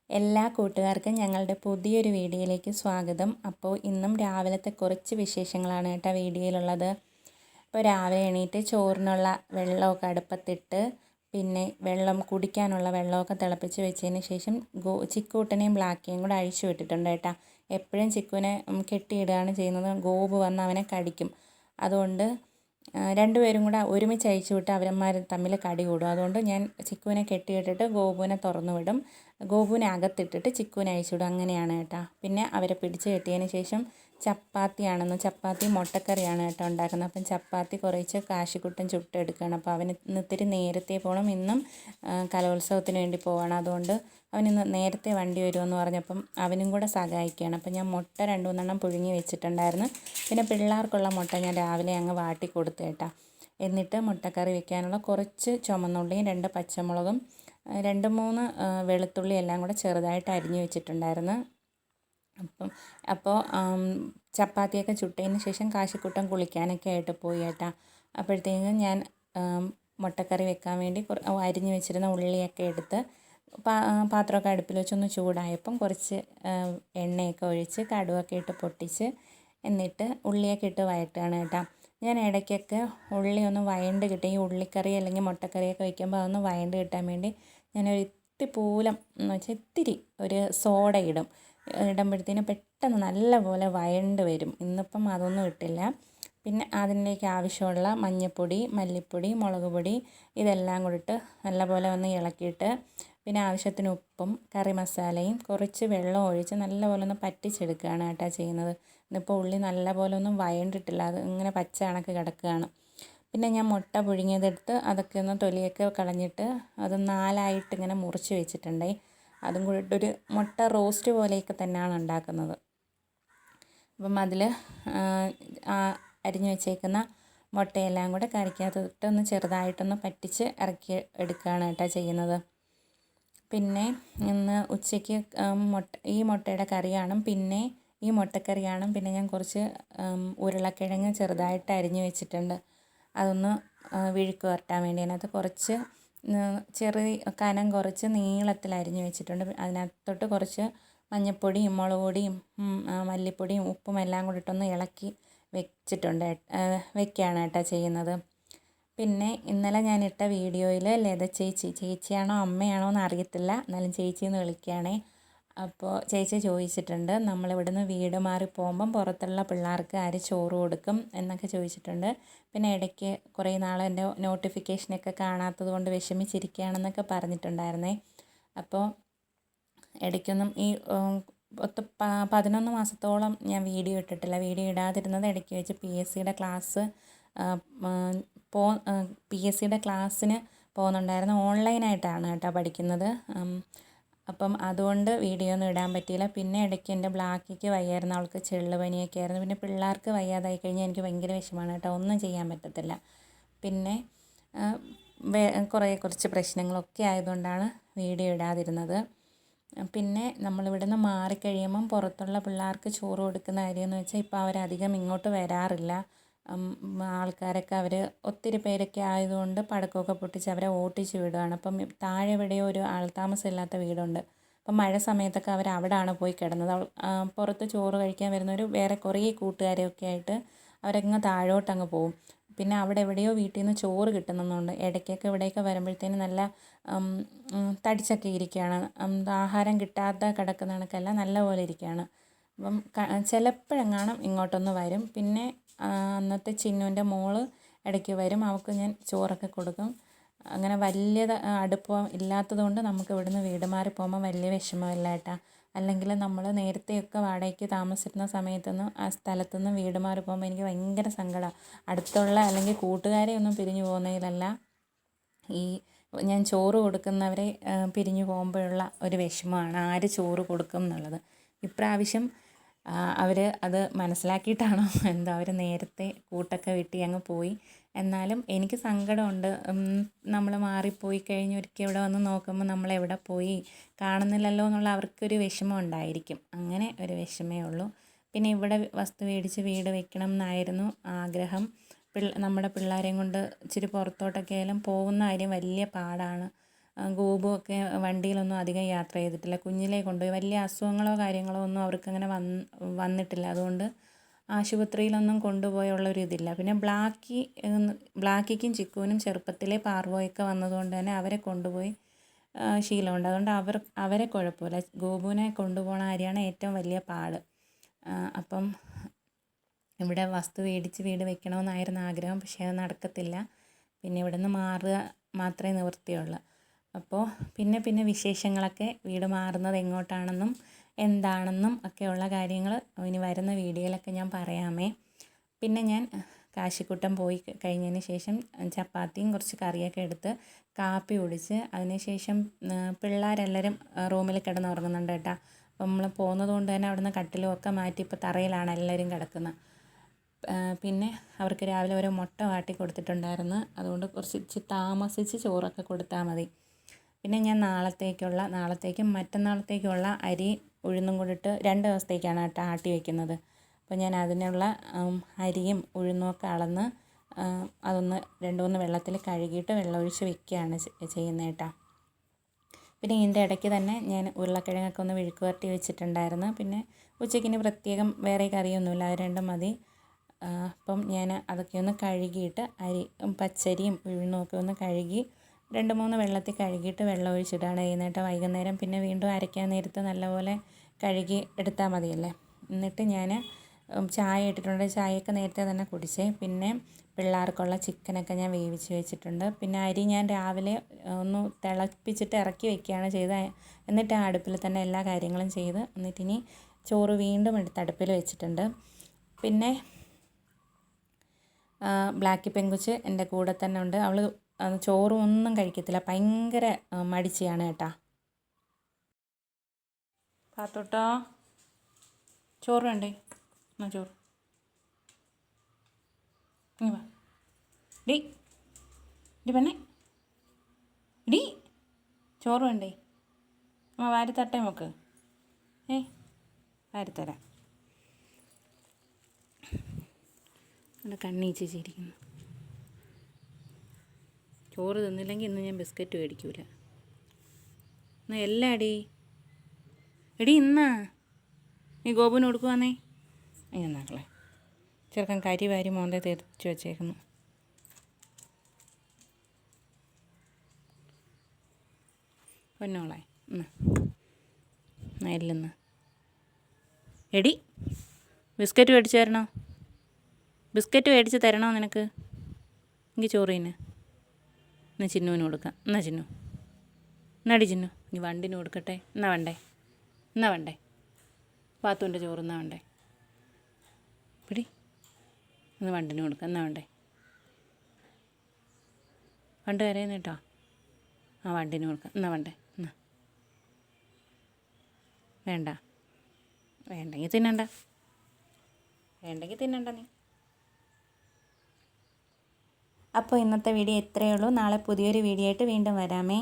എല്ലാ കൂട്ടുകാർക്കും ഞങ്ങളുടെ പുതിയൊരു വീഡിയോയിലേക്ക് സ്വാഗതം. അപ്പോൾ ഇന്നും രാവിലത്തെ കുറച്ച് വിശേഷങ്ങളാണ് കേട്ടോ വീഡിയോയിലുള്ളത്. ഇപ്പോൾ രാവിലെ എണീറ്റ് ചോറിനുള്ള വെള്ളമൊക്കെ അടുപ്പത്തിട്ട് പിന്നെ വെള്ളം കുടിക്കാനുള്ള വെള്ളമൊക്കെ തിളപ്പിച്ച് വെച്ചതിന് ശേഷം ചിക്കൂട്ടനെയും ബ്ലാക്കിയും കൂടെ അഴിച്ചു വിട്ടിട്ടുണ്ട് കേട്ടോ. എപ്പോഴും ചിക്കുവിനെ കെട്ടിയിടുകയാണ് ചെയ്യുന്നത്. ഗോപു വന്ന് അവനെ കടിക്കും. അതുകൊണ്ട് രണ്ടുപേരും കൂടെ ഒരുമിച്ച് അഴിച്ചു വിട്ട് അവരന്മാർ തമ്മിൽ കടി കൂടും. അതുകൊണ്ട് ഞാൻ ചിക്കുവിനെ കെട്ടിയിട്ടിട്ട് ഗോപുവിനെ തുറന്നു വിടും. ഗോപുവിനെ അകത്തിട്ടിട്ട് ചിക്കുവിനെ അഴിച്ചു വിടും. അങ്ങനെയാണ് കേട്ടോ. പിന്നെ അവരെ പിടിച്ച് കെട്ടിയതിന് ശേഷം ചപ്പാത്തി മുട്ടക്കറിയാണ് കേട്ടോ ഉണ്ടാക്കുന്നത്. അപ്പം ചപ്പാത്തി കുറച്ച് കാശിക്കുട്ടൻ ചുട്ടെടുക്കുകയാണ്. അപ്പോൾ അവന് ഇത്തിരി നേരത്തെ പോകണം. ഇന്നും കലോത്സവത്തിന് വേണ്ടി പോവാണ്. അതുകൊണ്ട് അവനിന്ന് നേരത്തെ വണ്ടി വരുമെന്ന് പറഞ്ഞപ്പം അവനും കൂടെ സഹായിക്കുകയാണ്. അപ്പം ഞാൻ മുട്ട 2-3 പുഴുങ്ങി വെച്ചിട്ടുണ്ടായിരുന്നു. പിന്നെ പിള്ളേർക്കുള്ള മുട്ട ഞാൻ രാവിലെ അങ്ങ് വാട്ടി കൊടുത്തു കേട്ടോ. എന്നിട്ട് മുട്ടക്കറി വെക്കാനുള്ള കുറച്ച് ചുമന്നുള്ളിയും 2 പച്ചമുളകും 2-3 വെളുത്തുള്ളി എല്ലാം കൂടെ ചെറുതായിട്ട് അരിഞ്ഞു വെച്ചിട്ടുണ്ടായിരുന്നു. അപ്പോൾ ചപ്പാത്തിയൊക്കെ ചുട്ടതിന് ശേഷം കാശിക്കുട്ടൻ കുളിക്കാനൊക്കെ ആയിട്ട് പോയി കേട്ടോ. അപ്പോഴത്തേക്കും ഞാൻ മുട്ടക്കറി വെക്കാൻ വേണ്ടി അരിഞ്ഞു വെച്ചിരുന്ന ഉള്ളിയൊക്കെ എടുത്ത് പാത്രമൊക്കെ അടുപ്പിൽ വെച്ചൊന്ന് ചൂടായപ്പം കുറച്ച് എണ്ണയൊക്കെ ഒഴിച്ച് കടുവൊക്കെ ഇട്ട് പൊട്ടിച്ച് എന്നിട്ട് ഉള്ളിയൊക്കെ ഇട്ട് വഴറ്റുകയാണ് കേട്ടോ. ഞാൻ ഇടയ്ക്കൊക്കെ ഉള്ളി ഒന്ന് വഴണ്ട് കിട്ടും. ഈ ഉള്ളിക്കറി അല്ലെങ്കിൽ മുട്ടക്കറിയൊക്കെ വയ്ക്കുമ്പോൾ അതൊന്ന് വഴണ്ട് കിട്ടാൻ വേണ്ടി ഞാനൊരു പൂലം എന്ന് വെച്ചാൽ ഇത്തിരി ഒരു സോഡ ഇടുമ്പോഴത്തേനും പെട്ടെന്ന് നല്ലപോലെ വഴണ്ട് വരും. ഇന്നിപ്പം അതൊന്നും ഇട്ടില്ല. പിന്നെ അതിലേക്ക് ആവശ്യമുള്ള മഞ്ഞൾപ്പൊടി, മല്ലിപ്പൊടി, മുളക് പൊടി ഇതെല്ലാം കൂടിയിട്ട് നല്ലപോലെ ഒന്ന് ഇളക്കിയിട്ട് പിന്നെ ആവശ്യത്തിന് ഉപ്പും കറി മസാലയും കുറച്ച് വെള്ളം ഒഴിച്ച് നല്ലപോലെ ഒന്ന് പറ്റിച്ചെടുക്കുകയാണ് കേട്ടോ ചെയ്യുന്നത്. ഇന്നിപ്പോൾ ഉള്ളി നല്ലപോലെ ഒന്നും വഴണ്ടിട്ടില്ല. അത് ഇങ്ങനെ പച്ച കണക്ക് കിടക്കുകയാണ്. പിന്നെ ഞാൻ മുട്ട പുഴുങ്ങിയതെടുത്ത് അതൊക്കെ ഒന്ന് തൊലിയൊക്കെ കളഞ്ഞിട്ട് അത് 4ആയിട്ട് ഇങ്ങനെ മുറിച്ച് വെച്ചിട്ടുണ്ടേ. അതും കൂടി ഇട്ടൊരു മുട്ട റോസ്റ്റ് പോലെയൊക്കെ തന്നെയാണ് ഉണ്ടാക്കുന്നത്. അപ്പം അതിൽ അരിഞ്ഞു വെച്ചേക്കുന്ന മുട്ടയെല്ലാം കൂടെ കറിക്കകത്തിട്ട് ഒന്ന് ചെറുതായിട്ടൊന്ന് പറ്റിച്ച് ഇറക്കി എടുക്കുകയാണ് കേട്ടോ ചെയ്യുന്നത്. പിന്നെ ഇന്ന് ഉച്ചയ്ക്ക് ഈ മുട്ടയുടെ കറിയാണ്. പിന്നെ ഈ മുട്ടക്കറിയാണ്. പിന്നെ ഞാൻ കുറച്ച് ഉരുളക്കിഴങ്ങ് ചെറുതായിട്ട് അരിഞ്ഞു വെച്ചിട്ടുണ്ട്. അതൊന്ന് വിഴുക്ക് വരട്ടാൻ വേണ്ടി അതിനകത്ത് കുറച്ച് ചെറിയ കനം കുറച്ച് നീളത്തിൽ അരിഞ്ഞു വെച്ചിട്ടുണ്ട്. അതിനകത്തോട്ട് കുറച്ച് മഞ്ഞൾപ്പൊടിയും മുളക് പൊടിയും മല്ലിപ്പൊടിയും ഉപ്പും എല്ലാം കൂടി ഇട്ടൊന്ന് ഇളക്കി വെക്കുകയാണ് കേട്ടോ ചെയ്യുന്നത്. പിന്നെ ഇന്നലെ ഞാൻ ഇട്ട വീഡിയോയിൽ ലത ചേച്ചിയാണോ അമ്മയാണോ എന്ന് അറിയത്തില്ല, എന്നാലും ചേച്ചി എന്ന് വിളിക്കുകയാണേ. അപ്പോൾ ചേച്ചി ചോദിച്ചിട്ടുണ്ട് നമ്മളിവിടുന്ന് വീട് മാറി പോകുമ്പം പുറത്തുള്ള പിള്ളേർക്ക് ആര് ചോറ് കൊടുക്കും എന്നൊക്കെ ചോദിച്ചിട്ടുണ്ട്. പിന്നെ ഇടയ്ക്ക് കുറേ നാൾ എൻ്റെ നോട്ടിഫിക്കേഷനൊക്കെ കാണാത്തത് കൊണ്ട് വിഷമിച്ചിരിക്കുകയാണെന്നൊക്കെ പറഞ്ഞിട്ടുണ്ടായിരുന്നേ. അപ്പോൾ ഇടയ്ക്കൊന്നും ഈ 11 മാസത്തോളം ഞാൻ വീഡിയോ ഇട്ടിട്ടില്ല. വീഡിയോ ഇടാതിരുന്നത് ഇടയ്ക്ക് വെച്ച് പി എസ് സിയുടെ ക്ലാസ്സിന് പോകുന്നുണ്ടായിരുന്നു. ഓൺലൈനായിട്ടാണ് കേട്ടോ പഠിക്കുന്നത്. അപ്പം അതുകൊണ്ട് വീഡിയോ ഒന്നും ഇടാൻ പറ്റിയില്ല. പിന്നെ ഇടയ്ക്ക് എൻ്റെ ബ്ലാക്കിക്ക് വയ്യായിരുന്നു. അവൾക്ക് ചെള്ളുപനിയൊക്കെ ആയിരുന്നു. പിന്നെ പിള്ളേർക്ക് വയ്യാതായി കഴിഞ്ഞാൽ എനിക്ക് ഭയങ്കര വിഷമമാണ് കേട്ടോ. ഒന്നും ചെയ്യാൻ പറ്റത്തില്ല. പിന്നെ കുറച്ച് പ്രശ്നങ്ങളൊക്കെ ആയതുകൊണ്ടാണ് വീഡിയോ ഇടാതിരുന്നത്. പിന്നെ നമ്മളിവിടുന്ന് മാറിക്കഴിയുമ്പം പുറത്തുള്ള പിള്ളേർക്ക് ചോറ് കൊടുക്കുന്ന കാര്യമെന്ന് വെച്ചാൽ ഇപ്പോൾ അവരധികം ഇങ്ങോട്ട് വരാറില്ല. ആൾക്കാരൊക്കെ ഒത്തിരി പേരൊക്കെ ആയതുകൊണ്ട് പടക്കമൊക്കെ പൊട്ടിച്ച് അവരെ ഓട്ടിച്ച് വിടുകയാണ്. അപ്പം താഴെ എവിടെയോ ഒരു ആൾതാമസമില്ലാത്ത വീടുണ്ട്. അപ്പം മഴ സമയത്തൊക്കെ അവിടെയാണ് പോയി കിടന്നത്. പുറത്ത് ചോറ് കഴിക്കാൻ വരുന്നവർ വേറെ കുറേ കൂട്ടുകാരൊക്കെ ആയിട്ട് അവരങ്ങ് താഴോട്ടങ്ങ് പോകും. പിന്നെ അവിടെ എവിടെയോ വീട്ടിൽ നിന്ന് ചോറ് കിട്ടുന്നുണ്ട്. ഇടയ്ക്കൊക്കെ ഇവിടെയൊക്കെ വരുമ്പോഴത്തേനും നല്ല തടിച്ചൊക്കെ ഇരിക്കുകയാണ്. ആഹാരം കിട്ടാതെ കിടക്കുന്ന കണക്കല്ല, നല്ലപോലെ ഇരിക്കുകയാണ്. അപ്പം ചിലപ്പോഴെങ്ങാനും ഇങ്ങോട്ടൊന്ന് വരും. പിന്നെ അന്നത്തെ ചിന്നുവിൻ്റെ മോള് ഇടയ്ക്ക് വരും. അവൾക്ക് ഞാൻ ചോറൊക്കെ കൊടുക്കും. അങ്ങനെ വലിയ അടുപ്പം ഇല്ലാത്തത് കൊണ്ട് നമുക്ക് ഇവിടുന്ന് വീട് മാറി പോകുമ്പോൾ വലിയ വിഷമമില്ല കേട്ടോ. അല്ലെങ്കിൽ നമ്മൾ നേരത്തെയൊക്കെ വാടകയ്ക്ക് താമസിച്ചിരുന്ന സമയത്തൊന്നും ആ സ്ഥലത്തുനിന്ന് വീട് മാറി പോകുമ്പോൾ എനിക്ക് ഭയങ്കര സങ്കടമാണ്. അടുത്തുള്ള അല്ലെങ്കിൽ കൂട്ടുകാരെ ഒന്നും പിരിഞ്ഞു പോകുന്നതിലല്ല, ഈ ഞാൻ ചോറ് കൊടുക്കുന്നവരെ പിരിഞ്ഞു പോകുമ്പോഴുള്ള ഒരു വിഷമമാണ് ആര് ചോറ് കൊടുക്കും എന്നുള്ളത്. ഇപ്രാവശ്യം അവർ അത് മനസ്സിലാക്കിയിട്ടാണോ എന്തോ അവർ നേരത്തെ കൂട്ടൊക്കെ വെട്ടി അങ്ങ് പോയി. എന്നാലും എനിക്ക് സങ്കടമുണ്ട്. നമ്മൾ മാറിപ്പോയി കഴിഞ്ഞ് ഒരിക്കൽ ഇവിടെ വന്ന് നോക്കുമ്പോൾ നമ്മളെവിടെ പോയി കാണുന്നില്ലല്ലോ എന്നുള്ള അവർക്കൊരു വിഷമം ഉണ്ടായിരിക്കും. അങ്ങനെ ഒരു വിഷമമേ ഉള്ളൂ. പിന്നെ ഇവിടെ വസ്തു മേടിച്ച് വീട് വെക്കണം എന്നായിരുന്നു ആഗ്രഹം. നമ്മുടെ പിള്ളേരെയും കൊണ്ട് ഇച്ചിരി പുറത്തോട്ടൊക്കെ ആയാലും പോകുന്ന കാര്യം വലിയ പാടാണ്. ഗോപുവൊക്കെ വണ്ടിയിലൊന്നും അധികം യാത്ര ചെയ്തിട്ടില്ല. കുഞ്ഞിലേ കൊണ്ടുപോയി വലിയ അസുഖങ്ങളോ കാര്യങ്ങളോ ഒന്നും അവർക്കങ്ങനെ വന്നിട്ടില്ല. അതുകൊണ്ട് ആശുപത്രിയിലൊന്നും കൊണ്ടുപോയുള്ളൊരിതില്ല. പിന്നെ ബ്ലാക്കിക്കും ചിക്കുവിനും ചെറുപ്പത്തിലേ പാർവോയൊക്കെ വന്നതുകൊണ്ട് തന്നെ അവരെ കൊണ്ടുപോയി ശീലമുണ്ട്. അതുകൊണ്ട് അവരെ കുഴപ്പമില്ല. ഗോപുവിനെ കൊണ്ടുപോകണ കാര്യമാണ് ഏറ്റവും വലിയ പാട്. അപ്പം ഇവിടെ വസ്തു മേടിച്ച് വീട് വെക്കണമെന്നായിരുന്നു ആഗ്രഹം. പക്ഷേ അത് നടക്കത്തില്ല. പിന്നെ ഇവിടെ നിന്ന് മാറുക മാത്രമേ നിവൃത്തിയുള്ളൂ. അപ്പോൾ പിന്നെ വിശേഷങ്ങളൊക്കെ വീട് മാറുന്നത് എങ്ങോട്ടാണെന്നും എന്താണെന്നും ഒക്കെയുള്ള കാര്യങ്ങൾ ഇനി വരുന്ന വീഡിയോയിലൊക്കെ ഞാൻ പറയാമേ. പിന്നെ ഞാൻ കാശിക്കുട്ടൻ പോയി കഴിഞ്ഞതിന് ശേഷം ചപ്പാത്തിയും കുറച്ച് കറിയൊക്കെ എടുത്ത് കാപ്പി കുടിച്ച് അതിനുശേഷം പിള്ളേരെല്ലാവരും റൂമിൽ കിടന്നുറങ്ങുന്നുണ്ട് കേട്ടോ. അപ്പം നമ്മൾ പോകുന്നത് കൊണ്ട് തന്നെ അവിടുന്ന് കട്ടിലും ഒക്കെ മാറ്റി ഇപ്പോൾ തറയിലാണ് എല്ലാവരും കിടക്കുന്നത്. പിന്നെ അവർക്ക് രാവിലെ ഒരു മുട്ട വാട്ടി കൊടുത്തിട്ടുണ്ടായിരുന്നു. അതുകൊണ്ട് കുറച്ച് താമസിച്ച് ചോറൊക്കെ കൊടുത്താൽ മതി. പിന്നെ ഞാൻ നാളത്തേക്കും മറ്റന്നാളത്തേക്കുള്ള അരി ഉഴുന്നും കൂടിയിട്ട് 2 ദിവസത്തേക്കാണ് കേട്ടോ ആട്ടി വയ്ക്കുന്നത്. അപ്പോൾ ഞാൻ അതിനുള്ള അരിയും ഉഴുന്നുമൊക്കെ അളന്ന് അതൊന്ന് 2-3 വെള്ളത്തിൽ കഴുകിയിട്ട് വെള്ളമൊഴിച്ച് വെക്കുകയാണ് ചെയ്യുന്നത് കേട്ടോ. പിന്നെ ഇതിൻ്റെ ഇടയ്ക്ക് തന്നെ ഞാൻ ഉരുളക്കിഴങ്ങൊക്കെ ഒന്ന് മെഴുക്ക് പുരട്ടി വെച്ചിട്ടുണ്ടായിരുന്നു. പിന്നെ ഉച്ചയ്ക്കിന് പ്രത്യേകം വേറെ കറിയൊന്നുമില്ല, അത് രണ്ടും മതി. അപ്പം ഞാൻ അതൊക്കെ ഒന്ന് കഴുകിയിട്ട് പച്ചരിയും ഉഴുന്നുമൊക്കെ ഒന്ന് കഴുകി 2-3 വെള്ളത്തിൽ കഴുകിയിട്ട് വെള്ളം ഒഴിച്ചിട്ടാണ് ചെയ്യുന്നത്. വൈകുന്നേരം പിന്നെ വീണ്ടും അരയ്ക്കാൻ നേരത്ത് നല്ലപോലെ കഴുകി എടുത്താൽ മതിയല്ലേ. എന്നിട്ട് ഞാൻ ചായ ഇട്ടിട്ടുണ്ട്. ചായയൊക്കെ നേരത്തെ തന്നെ കുടിച്ചേ. പിന്നെ പിള്ളേർക്കുള്ള ചിക്കനൊക്കെ ഞാൻ വേവിച്ച് വെച്ചിട്ടുണ്ട്. പിന്നെ അരി ഞാൻ രാവിലെ ഒന്ന് തിളപ്പിച്ചിട്ട് ഇറക്കി വെക്കുകയാണ് ചെയ്തത്. എന്നിട്ട് ആ അടുപ്പിൽ തന്നെ എല്ലാ കാര്യങ്ങളും ചെയ്ത് എന്നിട്ടിനി ചോറ് വീണ്ടും എടുത്ത് അടുപ്പിൽ വെച്ചിട്ടുണ്ട്. പിന്നെ ബ്ലാക്കി പെങ്കുച്ച് എൻ്റെ കൂടെ തന്നെ ഉണ്ട്. അവൾ ചോറും ഒന്നും കഴിക്കത്തില്ല, ഭയങ്കര മടിച്ചിയാണ് കേട്ടോ. പാത്തോട്ടോ ചോറ് വേണ്ടേ? എന്നാ ചോറ് ഇനി വാ. ഡി പെണ്ണേ ഡി ചോറ് വേണ്ടേ? അമ്മ വാരി തട്ടേ നോക്ക്. വാരിത്തരാം. അവിടെ കണ്ണീച്ചിരിക്കുന്നു. ചോറ് തിന്നില്ലെങ്കിൽ ഇന്ന് ഞാൻ ബിസ്ക്കറ്റ് മേടിക്കൂല. എന്നാ എല്ലാം എടി ഇന്നാ നീ ഗോപുവിന് കൊടുക്കുവാന്നേ. എന്നാക്കളെ ചെറുക്കൻ കരി വാരി മോന്തേ തെറിച്ച് വെച്ചേക്കുന്നു. പൊന്നോളെ എല്ലെന്ന് എടി ബിസ്ക്കറ്റ് മേടിച്ച് തരണോ? ബിസ്ക്കറ്റ് മേടിച്ച് തരണോ നിനക്ക്? എനിക്ക് ചോറ് തിന്നെ. എന്നാൽ ചിന്നുവിന് കൊടുക്കാം. എന്നാ ചിന്നു, എന്നാടി ചിന്നു, നീ വണ്ടിന് കൊടുക്കട്ടെ. എന്നാ വേണ്ടേ പാത്തുവിൻ്റെ ചോറ് എന്നാ വേണ്ടേ? പിടി, ഒന്ന് വണ്ടിന് കൊടുക്കാം. എന്നാ വേണ്ടേ? വണ്ട് കരയുന്ന കേട്ടോ. ആ വണ്ടിന് കൊടുക്കാം. എന്നാ വേണ്ടേ? എന്നാ വേണ്ടെങ്കിൽ തിന്നണ്ട നീ. അപ്പോൾ ഇന്നത്തെ വീഡിയോ ഇത്രയേ ഉള്ളൂ. നാളെ പുതിയൊരു വീഡിയോ ആയിട്ട് വീണ്ടും വരാമേ.